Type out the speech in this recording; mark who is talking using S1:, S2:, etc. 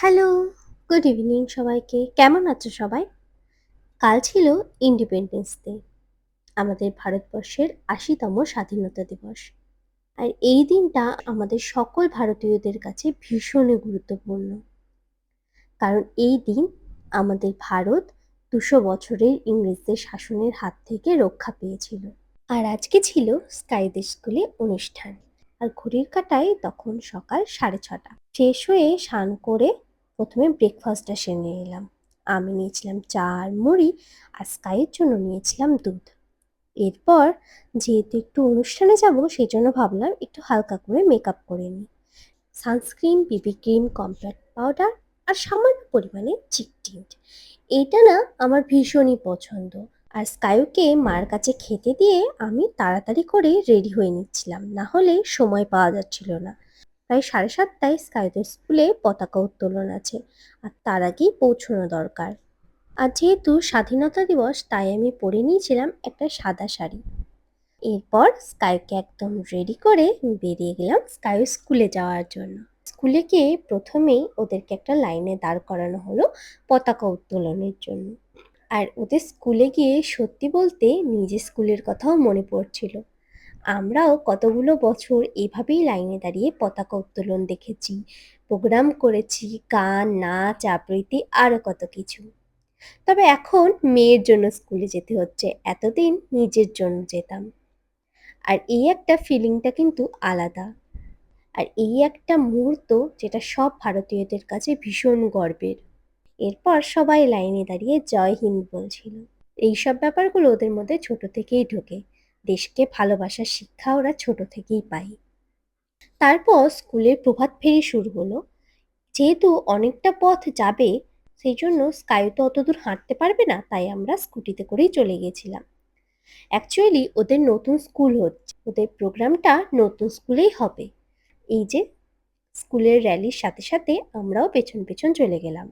S1: Hello, good evening সবাইকে। কেমন আছো সবাই? কাল ছিল ইন্ডিপেন্ডেন্স ডে, আমাদের ভারতবর্ষের ৮০তম স্বাধীনতা দিবস। আর এই দিনটা আমাদের সকল ভারতীয়দের কাছে ভীষণই গুরুত্বপূর্ণ। কারণ এই দিন আমাদের ভারত ২০০ বছরের ইংরেজদের শাসনের হাত থেকে রক্ষা পেয়েছিল। আর আজকে ছিল স্কাইদের স্কুলে অনুষ্ঠান। আর ঘড়ির কাঁটায় তখন সকাল ৬:৩০। ফ্রেশ হয়ে স্নান করে প্রথমে ব্রেকফাস্টটা সেরে নিলাম। আমি নিয়েছিলাম চা আর মুড়ি, আর স্কাইয়ের জন্য নিয়েছিলাম দুধ। এরপর যেহেতু একটু অনুষ্ঠানে যাব, সেই জন্য ভাবলাম একটু হালকা করে মেকআপ করে নিই। সানস্ক্রিন, বিবি ক্রিম, কমপ্যাক্ট পাউডার আর সামান্য পরিমাণে চিক টিন্ট। এইটা না আমার ভীষণই পছন্দ। আর স্কাইকে মার কাছে খেতে দিয়ে আমি তাড়াতাড়ি করে রেডি হয়ে নিচ্ছিলাম, না হলে সময় পাওয়া যাচ্ছিল না। প্রায় ৭:৩০টায় স্কাইদের স্কুলে পতাকা উত্তোলন আছে, আর তার আগেই পৌঁছানো দরকার। আর যেহেতু স্বাধীনতা দিবস, তাই আমি পরে নিয়েছিলাম একটা সাদা শাড়ি। এরপর স্কাইকে একদম রেডি করে বেরিয়ে গেলাম স্কাই স্কুলে যাওয়ার জন্য। স্কুলে গিয়ে প্রথমেই ওদেরকে একটা লাইনে দাঁড় করানো হলো পতাকা উত্তোলনের জন্য। আর ওদের স্কুলে গিয়ে সত্যি বলতে নিজের স্কুলের কথাও মনে পড়ছিল। আমরাও কতগুলো বছর এভাবেই লাইনে দাঁড়িয়ে পতাকা উত্তোলন দেখেছি, প্রোগ্রাম করেছি, গান, নাচ, আবৃত্তি আরও কত কিছু। তবে এখন মেয়ের জন্য স্কুলে যেতে হচ্ছে, এতদিন নিজের জন্য যেতাম। আর এই একটা ফিলিংটা কিন্তু আলাদা। আর এই একটা মুহূর্ত যেটা সব ভারতীয়দের কাছে ভীষণ গর্বের। এরপর সবাই লাইনে দাঁড়িয়ে জয় হিন্দ বলছিল। এইসব ব্যাপারগুলো ওদের মধ্যে ছোট থেকেই ঢোকে। দেশকে ভালোবাসার শিক্ষা ওরা ছোট থেকেই পায়। তারপর স্কুলের প্রভাত ফেরি শুরু হলো। যেহেতু অনেকটা পথ যাবে, সেই জন্য স্কাই তো অত দূর হাঁটতে পারবে না, তাই আমরা স্কুটিতে করেই চলে গেছিলাম। অ্যাকচুয়ালি ওদের নতুন স্কুল হচ্ছে, ওদের প্রোগ্রামটা নতুন স্কুলেই হবে। এই যে স্কুলের র্যালির সাথে সাথে আমরাও পেছন পেছন চলে গেলাম।